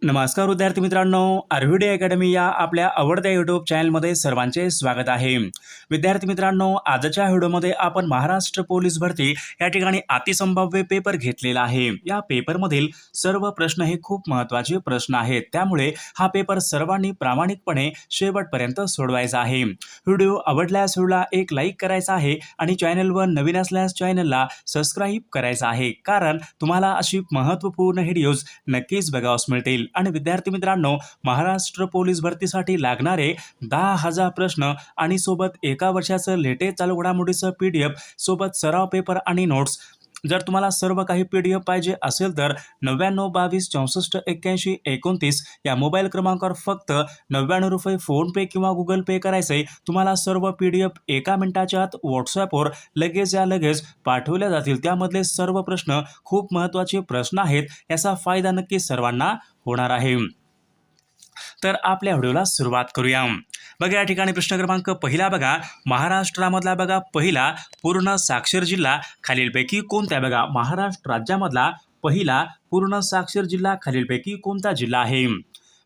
नमस्कार विद्यार्थी मित्रांनो, आर्व्हिडे अकॅडमी या आपल्या आवडत्या यूट्यूब चॅनलमध्ये सर्वांचे स्वागत आहे। विद्यार्थी मित्रांनो, आजच्या व्हिडिओमध्ये आपण महाराष्ट्र पोलीस भरती या ठिकाणी अतिसंभाव्य पेपर घेतलेला आहे। या पेपरमधील सर्व प्रश्न हे खूप महत्त्वाचे प्रश्न आहेत, त्यामुळे हा पेपर सर्वांनी प्रामाणिकपणे शेवटपर्यंत सोडवायचा आहे। व्हिडिओ आवडल्यास व्हिडिओला एक लाईक करायचा आहे आणि चॅनलवर नवीन असल्यास चॅनलला सबस्क्राईब करायचं आहे, कारण तुम्हाला अशी महत्त्वपूर्ण व्हिडिओज नक्कीच बघावयास मिळतील। आणि विद्यार्थी मित्रांनो, महाराष्ट्र पोलीस भरतीसाठी लागणारे 10,000 प्रश्न आणि सोबत एका वर्षाचं लेटेस्ट चालू घडामोडीचं PDF सोबत सराव पेपर आणि नोट्स, जर तुम्हाला सर्व काही PDF पाहिजे असेल तर 9922648129 या मोबाईल क्रमांकावर फक्त 99 रुपये फोन पे किंवा गुगल पे करायचे। तुम्हाला सर्व PDF एका मिनिटाच्या आत व्हॉट्सॲपवर लगेच पाठवल्या जातील। त्यामधले सर्व प्रश्न खूप महत्त्वाचे प्रश्न आहेत, याचा फायदा नक्की सर्वांना होणार आहे। तर आपल्या व्हिडिओला सुरुवात करूया। बघा, या ठिकाणी प्रश्न क्रमांक पहिला बघा, महाराष्ट्रामधला बघा पहिला पूर्ण साक्षर जिल्हा खालीलपैकी कोणता? बघा, महाराष्ट्र राज्यामधला पहिला पूर्ण साक्षर जिल्हा खालीलपैकी कोणता जिल्हा आहे?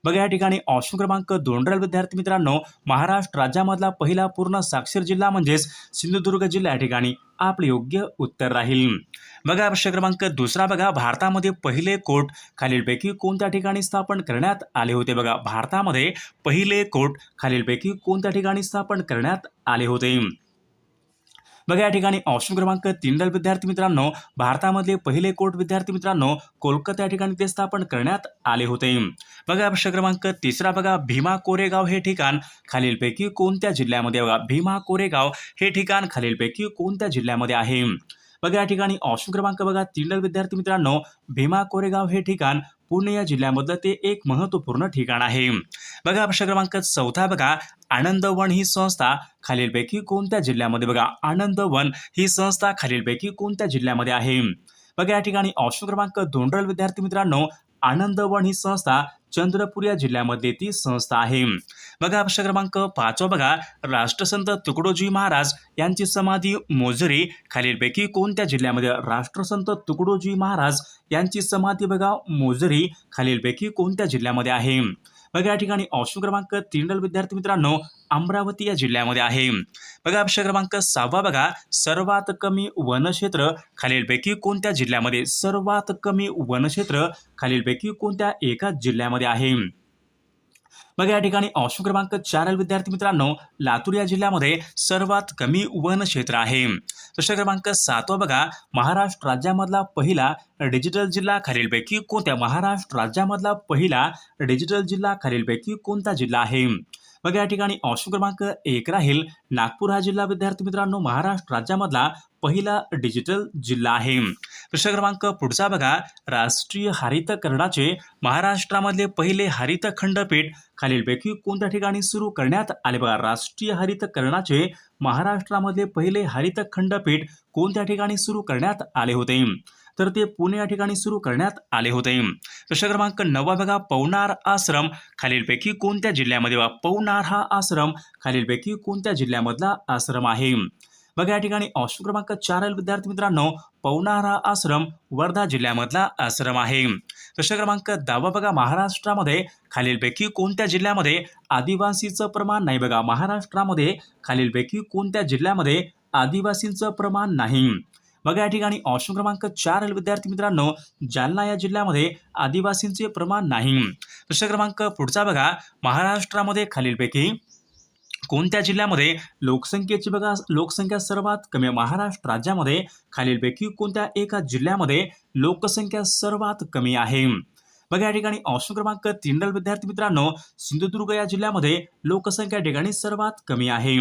बघा, या ठिकाणी ऑप्शन क्रमांक 2 राहील विद्यार्थी मित्रांनो, महाराष्ट्र राज्यामधला पहिला पूर्ण साक्षर जिल्हा म्हणजेच सिंधुदुर्ग जिल्हा या ठिकाणी आपले योग्य उत्तर राहील। बघा, प्रश्न क्रमांक 2 बघा, भारतामध्ये पहिले कोर्ट खालीलपैकी कोणत्या ठिकाणी स्थापन करण्यात आले होते? बघा, भारतामध्ये पहिले कोर्ट खालीलपैकी कोणत्या ठिकाणी स्थापन करण्यात आले होते? बघा, या ठिकाणी ऑप्शन क्रमांक 3 राहील विद्यार्थी मित्रांनो, भारतामधले पहिले कोर्ट विद्यार्थी मित्रांनो कोलकाता या ठिकाणी ते स्थापन करण्यात आले होते। बघा, प्रश्न क्रमांक 3 बघा, भीमा कोरेगाव हे ठिकाण खालीलपैकी कोणत्या जिल्ह्यामध्ये? बघा, भीमा कोरेगाव हे ठिकाण खालीलपैकी कोणत्या जिल्ह्यामध्ये आहे? बघा, या ठिकाणी ऑप्शन क्रमांक बघा 3 राहील विद्यार्थी मित्रांनो, भीमा कोरेगाव हे ठिकाण पुणे या जिल्ह्यामधलं ते एक महत्त्वपूर्ण ठिकाण आहे। बघा, प्रश्न क्रमांक 4 बघा, आनंदवन ही संस्था खालीलपैकी कोणत्या जिल्ह्यामध्ये? बघा, आनंदवन ही संस्था खालीलपैकी कोणत्या जिल्ह्यामध्ये आहे? बघा, या ठिकाणी ऑप्शन क्रमांक 2 राहील विद्यार्थी मित्रांनो, आनंदवन ही संस्था चंद्रपूर या जिल्ह्यामध्ये ती संस्था आहे। बघा, प्रश्न क्रमांक 5 बघा, राष्ट्रसंत तुकडोजी महाराज यांची समाधी मोझरी खालीलपैकी कोणत्या जिल्ह्यामध्ये? राष्ट्रसंत तुकडोजी महाराज यांची समाधी बघा मोझरी खालीलपैकी कोणत्या जिल्ह्यामध्ये आहे? बघा, या ठिकाणी ऑप्शन क्रमांक 3 राहील विद्यार्थी मित्रांनो, अमरावती या जिल्ह्यामध्ये आहे। बघा, प्रश्न क्रमांक 6 बघा, सर्वात कमी वनक्षेत्र खालीलपैकी कोणत्या जिल्ह्यामध्ये? सर्वात कमी वनक्षेत्र खालीलपैकी कोणत्या एका जिल्ह्यामध्ये आहे? बघा, या ठिकाणी ऑप्शन क्रमांक 4 विद्यार्थी मित्रांनो, लातूर या जिल्ह्यामध्ये सर्वात कमी वनक्षेत्र आहे। प्रश्न क्रमांक 7 बघा, महाराष्ट्र राज्यामधला पहिला डिजिटल जिल्हा खालीलपैकी कोणत्या? महाराष्ट्र राज्यामधला पहिला डिजिटल जिल्हा खालीलपैकी कोणता जिल्हा आहे? बघा, या ठिकाणी ऑप्शन क्रमांक 1 राहील नागपूर हा जिल्हा विद्यार्थी मित्रांनो महाराष्ट्र राज्यामधला पहिला डिजिटल जिल्हा आहे। प्रश्न क्रमांक पुढचा बघा, राष्ट्रीय हरितकरणाचे महाराष्ट्रामधले पहिले हरित खंडपीठ खालीलपैकी कोणत्या ठिकाणी सुरू करण्यात आले? बघा, राष्ट्रीय हरितकरणाचे महाराष्ट्रामधले पहिले हरित खंडपीठ कोणत्या ठिकाणी सुरू करण्यात आले होते? तर ते पुणे या ठिकाणी सुरू करण्यात आले होते। प्रश्न क्रमांक 9 बघा, पवनार आश्रम खालीलपैकी कोणत्या जिल्ह्यामध्ये? बघा, पवनार हा आश्रम खालीलपैकी कोणत्या जिल्ह्यामधला आश्रम आहे? बघा, या ठिकाणी ऑप्शन क्रमांक 4 विद्यार्थी मित्रांनो, पवनार हा आश्रम वर्धा जिल्ह्यामधला आश्रम आहे। प्रश्न क्रमांक 10 बघा, महाराष्ट्रामध्ये खालीलपैकी कोणत्या जिल्ह्यामध्ये आदिवासीचं प्रमाण नाही? बघा, महाराष्ट्रामध्ये खालीलपैकी कोणत्या जिल्ह्यामध्ये आदिवासींचं प्रमाण नाही? बघा, या ठिकाणी ऑप्शन क्रमांक 4 विद्यार्थी मित्रांनो, जालना या जिल्ह्यामध्ये आदिवासींचे प्रमाण नाही। प्रश्न क्रमांक पुढचा बघा, महाराष्ट्रामध्ये खालीलपैकी कोणत्या जिल्ह्यामध्ये लोकसंख्येची बघा लोकसंख्या सर्वात कमी? महाराष्ट्र राज्यामध्ये खालीलपैकी कोणत्या एका जिल्ह्यामध्ये लोकसंख्या सर्वात कमी आहे? बघा, या ठिकाणी ऑप्शन क्रमांक 3 विद्यार्थी मित्रांनो, सिंधुदुर्ग या जिल्ह्यामध्ये लोकसंख्या ठिकाणी सर्वात कमी आहे।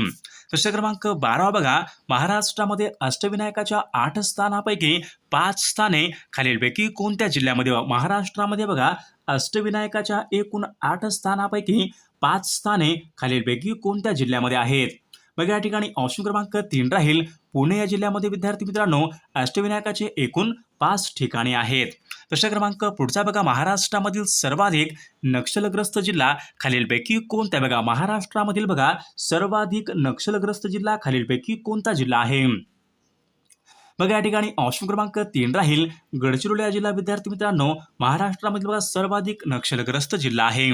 प्रश्न क्रमांक 12 बघा, महाराष्ट्रामध्ये अष्टविनायकाच्या 8 स्थानापैकी 5 स्थाने खालीलपैकी कोणत्या जिल्ह्यामध्ये? महाराष्ट्रामध्ये बघा, अष्टविनायकाच्या एकूण 8 स्थानापैकी 5 स्थाने खालीलपैकी कोणत्या जिल्ह्यामध्ये आहेत? बघा, या ठिकाणी ऑप्शन क्रमांक 3 राहील पुणे या जिल्ह्यामध्ये विद्यार्थी मित्रांनो अष्टविनायकाचे एकूण 5 ठिकाणे आहेत। प्रश्न क्रमांक पुढचा बघा, महाराष्ट्रामधील सर्वाधिक नक्षलग्रस्त जिल्हा खालीलपैकी कोणता? बघा, महाराष्ट्रामधील बघा सर्वाधिक नक्षलग्रस्त जिल्हा खालीलपैकी कोणता जिल्हा आहे? बघा या ठिकाणी ऑप्शन क्रमांक 3 राहील गडचिरोली हा जिल्हा विद्यार्थी मित्रांनो महाराष्ट्रामध्ये बघा सर्वाधिक नक्षलग्रस्त जिल्हा आहे.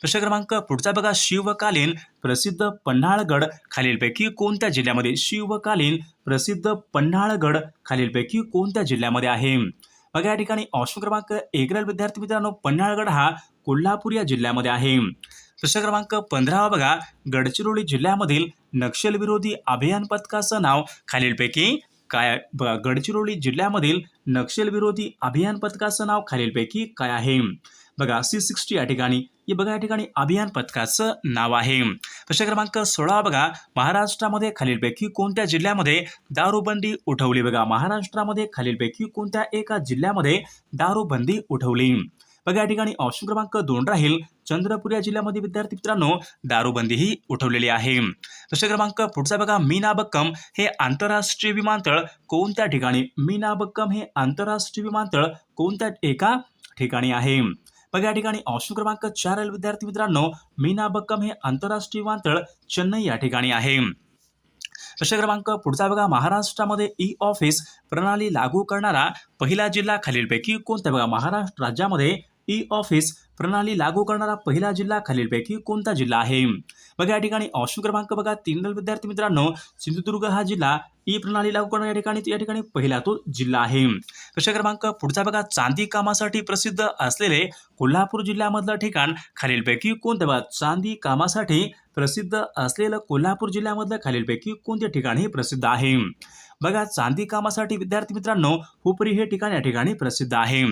प्रश्न क्रमांक पुढचा बघा शिवकालीन प्रसिद्ध पन्हाळगड खालीलपैकी कोणत्या जिल्ह्यामध्ये शिवकालीन प्रसिद्ध पन्हाळगड खालीलपैकी कोणत्या जिल्ह्यामध्ये आहे. बघा या ठिकाणी ऑप्शन क्रमांक 1 राहील विद्यार्थी मित्रांनो कोल्हापूर हा कोल्हापूर या जिल्ह्यामध्ये आहे. प्रश्न क्रमांक 15 बघा गडचिरोली जिल्ह्यामधील नक्षलविरोधी अभियान पथकाचं नाव खालीलपैकी काय. बघा गडचिरोली जिल्ह्यामधील नक्षलविरोधी अभियान पथकाचं नाव खालीलपैकी काय आहे. बघा C60 या ठिकाणी हे बघा या ठिकाणी अभियान पथकाचं नाव आहे. प्रश्न क्रमांक 16 बघा महाराष्ट्रामध्ये खालीलपैकी कोणत्या जिल्ह्यामध्ये दारूबंदी उठवली. बघा महाराष्ट्रामध्ये खालीलपैकी कोणत्या एका जिल्ह्यामध्ये दारूबंदी उठवली. बघा या ठिकाणी ऑप्शन क्रमांक 2 राहील चंद्रपूर या जिल्ह्यामध्ये विद्यार्थी मित्रांनो दारूबंदी ही उठवलेली आहे. प्रश्न क्रमांक पुढचा बघा मीनाबक्कम हे आंतरराष्ट्रीय विमानतळ कोणत्या ठिकाणी. मीनाबक्कम हे आंतरराष्ट्रीय विमानतळ कोणत्या एका ठिकाणी आहे. बघा या ठिकाणी ऑप्शन क्रमांक 4 राहील विद्यार्थी मित्रांनो मीनाबक्कम हे आंतरराष्ट्रीय विमानतळ चेन्नई या ठिकाणी आहे. प्रश्न क्रमांक पुढचा बघा महाराष्ट्रामध्ये ई ऑफिस प्रणाली लागू करणारा पहिला जिल्हा खालीलपैकी कोणता. बघा महाराष्ट्र राज्यामध्ये ई ऑफिस प्रणाली लागू करणारा पहिला जिल्हा खालीलपैकी कोणता जिल्हा आहे. बघा या ठिकाणी ऑप्शन क्रमांक बघा 3 विद्यार्थी मित्रांनो सिंधुदुर्ग हा जिल्हा ई प्रणाली लागू करणारा या ठिकाणी पहिला तो जिल्हा आहे. प्रश्न क्रमांक पुढचा बघा चांदी कामासाठी प्रसिद्ध असलेले कोल्हापूर जिल्ह्यामधलं ठिकाण खालीलपैकी कोणते. बघा चांदी कामासाठी प्रसिद्ध असलेलं कोल्हापूर जिल्ह्यामधलं खालीलपैकी कोणते ठिकाण हे प्रसिद्ध आहे. बघा चांदी कामासाठी विद्यार्थी मित्रांनो हुपरी हे ठिकाण या ठिकाणी प्रसिद्ध आहे.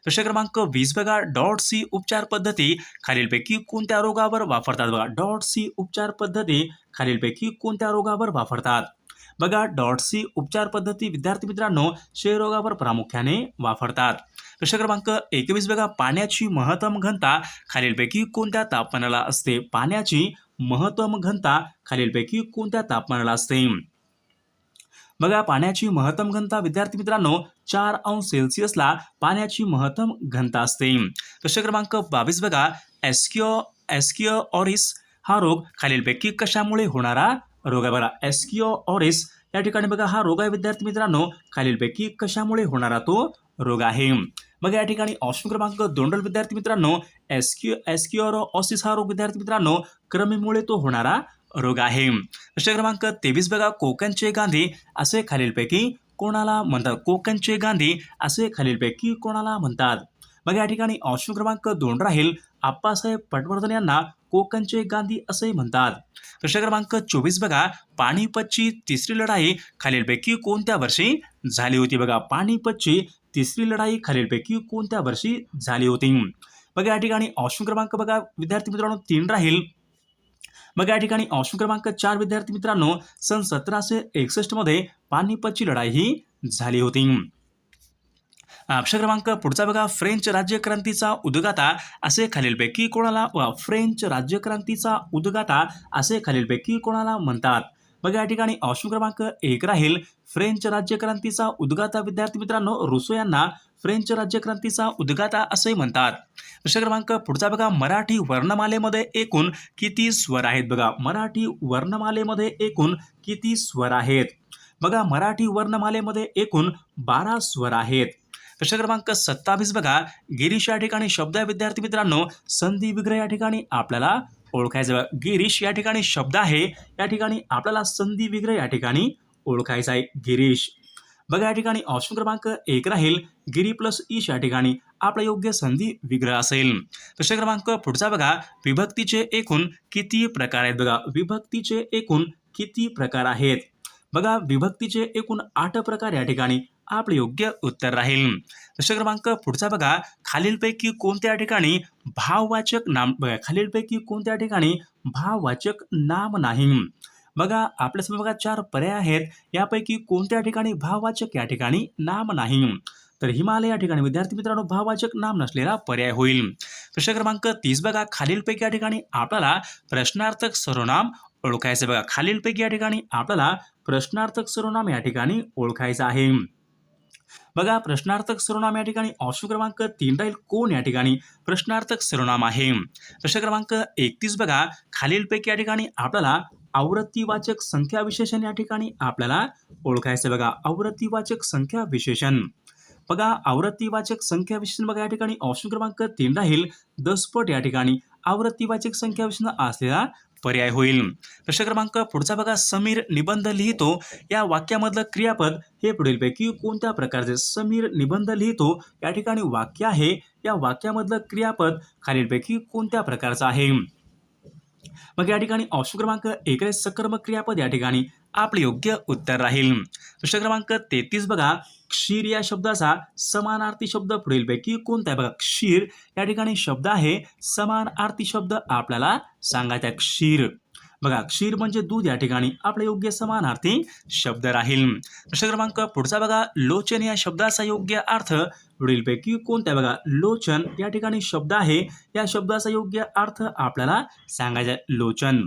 प्रश्न क्रमांक 20 बघा .C उपचार पद्धती खालीलपैकी कोणत्या रोगावर वापरतात. बघा .C उपचार पद्धती खालीलपैकी कोणत्या रोगावर वापरतात. बघा .C उपचार पद्धती विद्यार्थी मित्रांनो क्षयरोगावर प्रामुख्याने वापरतात. प्रश्न क्रमांक 21 बघा पाण्याची महत्तम घनता खालीलपैकी कोणत्या तापमानाला असते. पाण्याची महत्तम घनता खालीलपैकी कोणत्या तापमानाला असते. बघा पाण्याची महत्तम घनता विद्यार्थी मित्रांनो 4 अंश सेल्सिअसला पाण्याची महत्तम घनता असते. प्रश्न क्रमांक 22 बघा एस्किओरिस हा रोग खालीलपैकी कशामुळे होणारा रोग आहे. बघा एस्किओरिस या ठिकाणी बघा हा रोग आहे विद्यार्थी मित्रांनो खालीलपैकी कशामुळे होणारा तो रोग आहे. बघा या ठिकाणी ऑप्शन क्रमांक 2 विद्यार्थी मित्रांनो एस्किओरोसिस हा रोग विद्यार्थी मित्रांनो कृमीमुळे तो होणारा रोग आहे. प्रश्न क्रमांक 23 बघा कोकणचे गांधी असे खालीलपैकी कोणाला म्हणतात. कोकणचे गांधी असे खालीलपैकी कोणाला म्हणतात. बघा या ठिकाणी ऑप्शन क्रमांक 2 राहील आप्पासाहेब पटवर्धन यांना कोकणचे गांधी असे म्हणतात. प्रश्न क्रमांक 24 बघा पानिपतची तिसरी लढाई खालीलपैकी कोणत्या वर्षी झाली होती. बघा पानिपतची तिसरी लढाई खालीलपैकी कोणत्या वर्षी झाली होती. बघा या ठिकाणी ऑप्शन क्रमांक बघा विद्यार्थी मित्रांनो 3 राहील. बघा या ठिकाणी ऑप्शन क्रमांक 4 विद्यार्थी मित्रांनो सन 1761 मध्ये पानिपतची लढाई ही झाली होती. प्रश्न क्रमांक पुढचा बघा फ्रेंच राज्यक्रांतीचा उद्गाता असे खालीलपैकी कोणाला. फ्रेंच राज्यक्रांतीचा उद्गाता असे खालीलपैकी कोणाला म्हणतात. बघा या ठिकाणी ऑप्शन क्रमांक 1 राहील फ्रेंच राज्यक्रांतीचा उद्गाता विद्यार्थी मित्रांनो रुसो यांना फ्रेंच राज्यक्रांतीचा उद्गाता असे म्हणतात. प्रश्न क्रमांक पुढचा बघा मराठी वर्णमालेमध्ये एकूण किती स्वर आहेत. बघा मराठी वर्णमालेमध्ये एकूण किती स्वर आहेत. बघा मराठी वर्णमालेमध्ये एकूण 12 स्वर आहेत. प्रश्न क्रमांक 27 बघा गिरीश या ठिकाणी शब्द आहे विद्यार्थी मित्रांनो संधी विग्रह या ठिकाणी आपल्याला ओळखायचं. गिरीश या ठिकाणी शब्द आहे या ठिकाणी आपल्याला संधी विग्रह या ठिकाणी ओळखायचा आहे गिरीश. बघा या ठिकाणी ऑप्शन क्रमांक 1 राहील गिरी प्लस ईश या ठिकाणी आपला योग्य संधी विग्रह असेल. प्रश्न क्रमांक पुढचा बघा विभक्तीचे एकूण किती प्रकार आहेत. बघा विभक्तीचे एकूण किती प्रकार आहेत. बघा विभक्तीचे एकूण 8 प्रकार या ठिकाणी आपले योग्य उत्तर राहील. प्रश्न क्रमांक पुढचा बघा खालीलपैकी कोणत्या ठिकाणी भाववाचक नाम. बघा खालीलपैकी कोणत्या ठिकाणी भाववाचक नाम नाही. बघा आपल्यासमोर बघा 4 पर्याय आहेत यापैकी कोणत्या ठिकाणी भाववाचक या ठिकाणी नाम नाही. तर हिमालय या ठिकाणी विद्यार्थी मित्रांनो भाववाचक नाम नसलेला पर्याय होईल. प्रश्न क्रमांक 30 बघा खालीलपैकी या ठिकाणी आपल्याला प्रश्नार्थक सर्वनाम ओळखायचं. बघा खालीलपैकी या ठिकाणी आपल्याला प्रश्नार्थक सर्वनाम या ठिकाणी ओळखायचं आहे. बघा प्रश्नार्थक सर्वनाम या ठिकाणी ऑप्शन क्रमांक 3 राहील कोण या ठिकाणी प्रश्नार्थक सर्वनाम आहे. प्रश्न क्रमांक 31 बघा खालीलपैकी या ठिकाणी आपल्याला आवृत्तीवाचक संख्या विशेषण या ठिकाणी आपल्याला ओळखायचं बघा आवृत्तीवाचक संख्या विशेषण. बघा आवृत्तीवाचक संख्या विशेषण बघा या ठिकाणी ऑप्शन क्रमांक 3 राहील दसपट या ठिकाणी आवृत्तीवाचक संख्या विशेषण असलेला पर्याय होईल. प्रश्न क्रमांक पुढचा बघा समीर निबंध लिहितो या वाक्यामधलं क्रियापद हे पुढीलपैकी कोणत्या प्रकारचे समीर निबंध लिहितो या ठिकाणी वाक्य आहे या वाक्यामधलं क्रियापद खालीलपैकी कोणत्या प्रकारचं आहे. मग या ठिकाणी ऑप्शन क्रमांक 1 सकर्मक क्रियापद या ठिकाणी आपले योग्य उत्तर राहील. प्रश्न क्रमांक 33 बघा क्षीर या शब्दाचा समानार्थी शब्द पुढीलपैकी कोणता आहे बघा क्षीर या ठिकाणी शब्द आहे समानार्थी शब्द आपल्याला सांगायचा क्षीर. बघा क्षीर म्हणजे दूध या ठिकाणी आपला योग्य समानार्थी शब्द राहील. प्रश्न क्रमांक पुढचा बघा लोचन या शब्दाचा योग्य अर्थ पुढीलपैकी कोणता आहे बघा लोचन या ठिकाणी शब्द आहे या शब्दाचा योग्य अर्थ आपल्याला सांगायचा लोचन.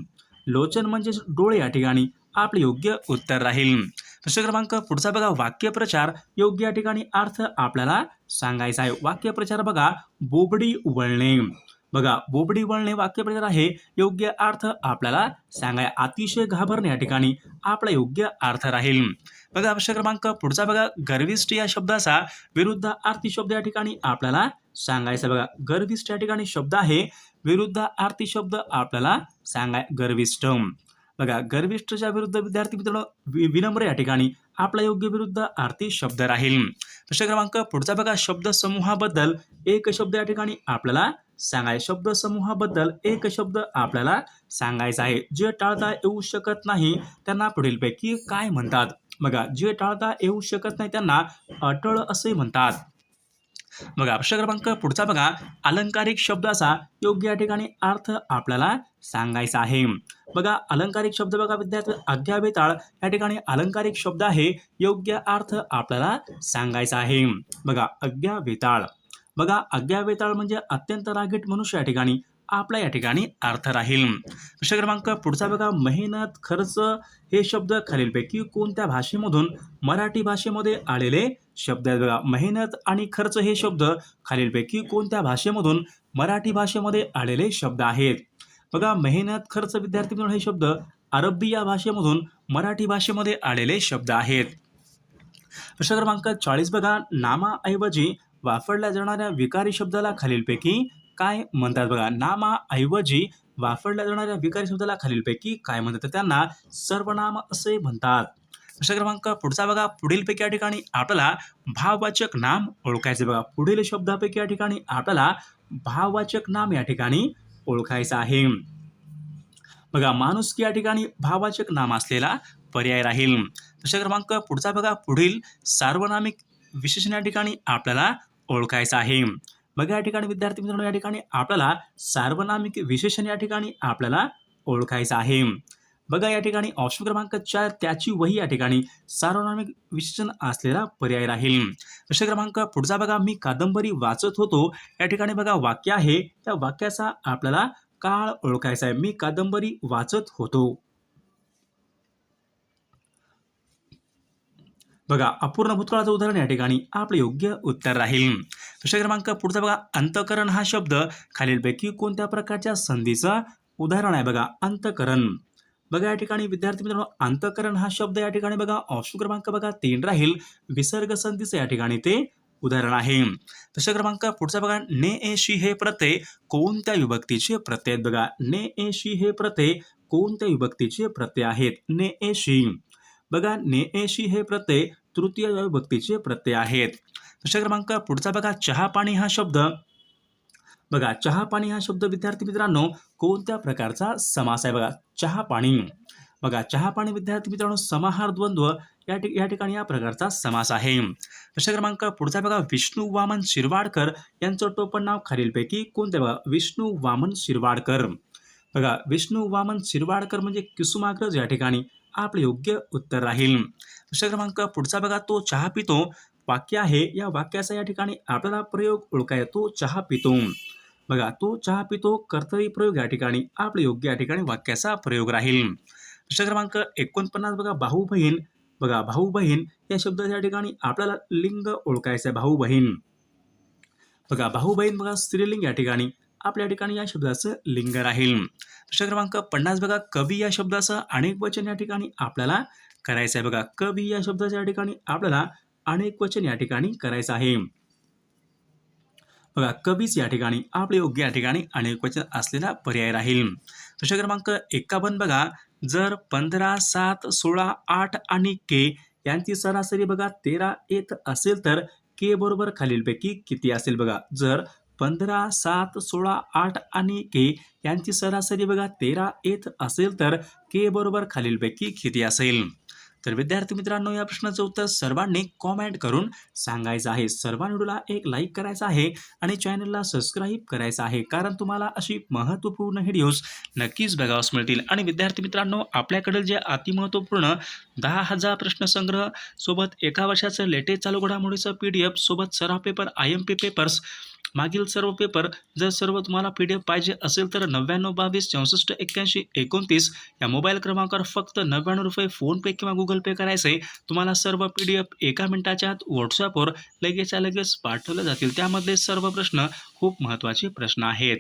लोचन म्हणजे डोळे या ठिकाणी आपले योग्य उत्तर राहील. प्रश्न क्रमांक पुढचा बघा वाक्यप्रचार योग्य या ठिकाणी अर्थ आपल्याला सांगायचा आहे. वाक्यप्रचार बघा बोबडी वळणे. बघा बोबडी वळणे वाक्यप्रचार आहे योग्य अर्थ आपल्याला सांगाय अतिशय घाबरणे या ठिकाणी आपला योग्य अर्थ राहील. बघा प्रश्न क्रमांक पुढचा बघा गर्विष्ठ या शब्दाचा विरुद्ध अर्थी शब्द या ठिकाणी आपल्याला सांगायचा बघा गर्विष्ठ या ठिकाणी शब्द आहे विरुद्ध अर्थी शब्द आपल्याला सांगाय गर्विष्ठ. बघा गर्विष्ठच्या विरुद्ध विद्यार्थी मित्रांनो विनम्र या ठिकाणी आपला योग्य विरुद्ध अर्थी शब्द राहील. प्रश्न क्रमांक पुढचा बघा शब्द समूहाबद्दल एक शब्द या ठिकाणी आपल्याला सांगायचा शब्द समूहाबद्दल एक शब्द आपल्याला सांगायचा आहे. जे टाळता येऊ शकत नाही त्यांना पुढीलपैकी काय म्हणतात. बघा जे टाळता येऊ शकत नाही त्यांना अटळ असे म्हणतात. बघा प्रश्न क्रमांक पुढचा बघा अलंकारिक शब्दाचा योग्य या ठिकाणी अर्थ आपल्याला सांगायचा आहे. बघा अलंकारिक शब्द बघा विद्यार्थी आज्ञावेताळ या ठिकाणी अलंकारिक शब्द आहे योग्य अर्थ आपल्याला सांगायचा आहे. बघा आज्ञावेताळ. बघा आज्ञावेताळ म्हणजे अत्यंत रागीट मनुष्य या ठिकाणी आपला या ठिकाणी अर्थ राहील. प्रश्न क्रमांक पुढचा बघा मेहनत खर्च हे शब्द खालीलपैकी कोणत्या भाषेमधून मराठी भाषेमध्ये आलेले शब्द आहेत. बघा मेहनत आणि खर्च हे शब्द खालीलपैकी कोणत्या भाषेमधून मराठी भाषेमध्ये आलेले शब्द आहेत. बघा मेहनत खर्च विद्यार्थी मित्रांनो हे शब्द अरबी या भाषेमधून मराठी भाषेमध्ये आलेले शब्द आहेत. प्रश्न क्रमांक 40 बघा नामाऐवजी वापरल्या जाणाऱ्या विकारी शब्दाला खालीलपैकी काय म्हणतात. बघा नामाऐवजी वापरल्या जाणाऱ्या विकारी शब्दाला खालीलपैकी काय म्हणतात तर त्यांना सर्वनाम असे म्हणतात. प्रश्न क्रमांक पुढचा बघा पुढीलपैकी या ठिकाणी आपल्याला भाववाचक नाम ओळखायचे. बघा पुढील शब्दापैकी या ठिकाणी आपल्याला भाववाचक नाम या ठिकाणी ओळखायचं आहे. बघा माणुसकी या ठिकाणी भाववाचक नाम असलेला पर्याय राहील. प्रश्न क्रमांक पुढचा बघा पुढील सार्वनामिक विशेषण या ठिकाणी आपल्याला ओळखायचं आहे. बघा या ठिकाणी विद्यार्थी मित्रांनो या ठिकाणी आपल्याला सार्वनामिक विशेषण या ठिकाणी आपल्याला ओळखायचं आहे. बघा या ठिकाणी ऑप्शन क्रमांक 4 त्याची वही या ठिकाणी सार्वनामिक विशेषण असलेला पर्याय राहील. प्रश्न क्रमांक पुढचा बघा मी कादंबरी वाचत होतो या ठिकाणी बघा वाक्य आहे त्या वाक्याचा आपल्याला काळ ओळखायचा आहे. मी कादंबरी वाचत होतो. बघा अपूर्ण भूतकाळाचं उदाहरण या ठिकाणी आपले योग्य उत्तर राहील. प्रश्न क्रमांक पुढचा बघा अंतकरण हा शब्द खालीलपैकी कोणत्या प्रकारच्या संधीचा उदाहरण आहे. बघा अंतकरण. बघा या ठिकाणी विद्यार्थी मित्रांनो अंतकरण हा शब्द या ठिकाणी बघा ऑप्शन क्रमांक बघा 3 राहील विसर्ग संधीचं या ठिकाणी ते उदाहरण आहे. प्रश्न क्रमांक पुढचा बघा ने एशी हे प्रत्यय कोणत्या विभक्तीचे प्रत्यय आहेत. बघा ने एशी हे प्रत्यय कोणत्या विभक्तीचे प्रत्यय आहेत. ने एशी. बघा ने एशी हे प्रत्यय तृतीय विभक्तीचे प्रत्यय आहेत. प्रश्न क्रमांक पुढचा बघा चहा पाणी हा शब्द. बघा चहा पाणी हा शब्द विद्यार्थी मित्रांनो कोणत्या प्रकारचा समास आहे. बघा चहा पाणी. बघा चहा पाणी विद्यार्थी मित्रांनो समाहार द्वंद्व या ठिकाणी या प्रकारचा समास आहे. प्रश्न क्रमांक पुढचा बघा विष्णू वामन शिरवाडकर यांचं टोपण नाव खालीलपैकी कोणते. बघा विष्णू वामन शिरवाडकर. बघा विष्णू वामन शिरवाडकर म्हणजे कुसुमाग्रज या ठिकाणी आपले योग्य उत्तर राहील. प्रश्न क्रमांक पुढचा बघा तो चहा पितो वाक्य आहे या वाक्याचा या ठिकाणी आपल्याला प्रयोग ओळखाय. तो चहा पितो. बघा तो चहा पितो कर्तरी प्रयोग या ठिकाणी आपले योग्य या ठिकाणी वाक्याचा प्रयोग राहील. प्रश्न क्रमांक 49 बघा भाऊ बहीण बघा भाऊ बहीण या शब्दाच्या ठिकाणी आपल्याला लिंग ओळखायचं आहे, भाऊ बहीण. बघा भाऊ बहीण बघा स्त्रीलिंग या ठिकाणी आपल्या ठिकाणी या शब्दाचं लिंग राहील. प्रश्न क्रमांक 50 बघा कवी या शब्दाचं अनेक वचन या ठिकाणी आपल्याला करायचं आहे. बघा कवी या शब्दाच्या ठिकाणी आपल्याला अनेक वचन या ठिकाणी करायचं आहे. बघा कवीच या ठिकाणी आपले योग्य या ठिकाणी अनेक वचन असलेला पर्याय राहील. प्रश्न क्रमांक 51 बघा जर 15, 7, 16, 8 आणि के यांची सरासरी बघा 13 येत असेल तर के बरोबर खालीलपैकी किती असेल. बघा जर 15, 7, 16, 8 आणि के यांची सरासरी बघा 13 येत असेल तर के बरोबर खालीलपैकी किती असेल. तर विद्यार्थी मित्रांनो या प्रश्नाचं उत्तर सर्वांनी कॉमेंट करून सांगायचं आहे. सर्वांनी व्हिडिओला एक लाईक करायचा आहे आणि चॅनलला सबस्क्राईब करायचं आहे, कारण तुम्हाला अशी महत्त्वपूर्ण व्हिडिओज नक्कीच बघावयास मिळतील. आणि विद्यार्थी मित्रांनो आपल्याकडे जे अतिमहत्त्वपूर्ण 10,000 प्रश्नसंग्रह सोबत एका वर्षाचं लेटेस्ट चालू घडामोडीचं PDF सोबत सराव पेपर IMP पेपर्स मागील सर्व पेपर जर सर्व तुम्हाला PDF पाहिजे असेल तर 9922 64 81 29 या मोबाईल क्रमांकावर फक्त 99 रुपये फोनपे किंवा गुगल पे करायचे. तुम्हाला सर्व PDF एका मिनिटाच्या आत व्हॉट्सअपवर लगेचच्या लगेच पाठवले जातील. त्यामधले सर्व प्रश्न खूप महत्त्वाचे प्रश्न आहेत.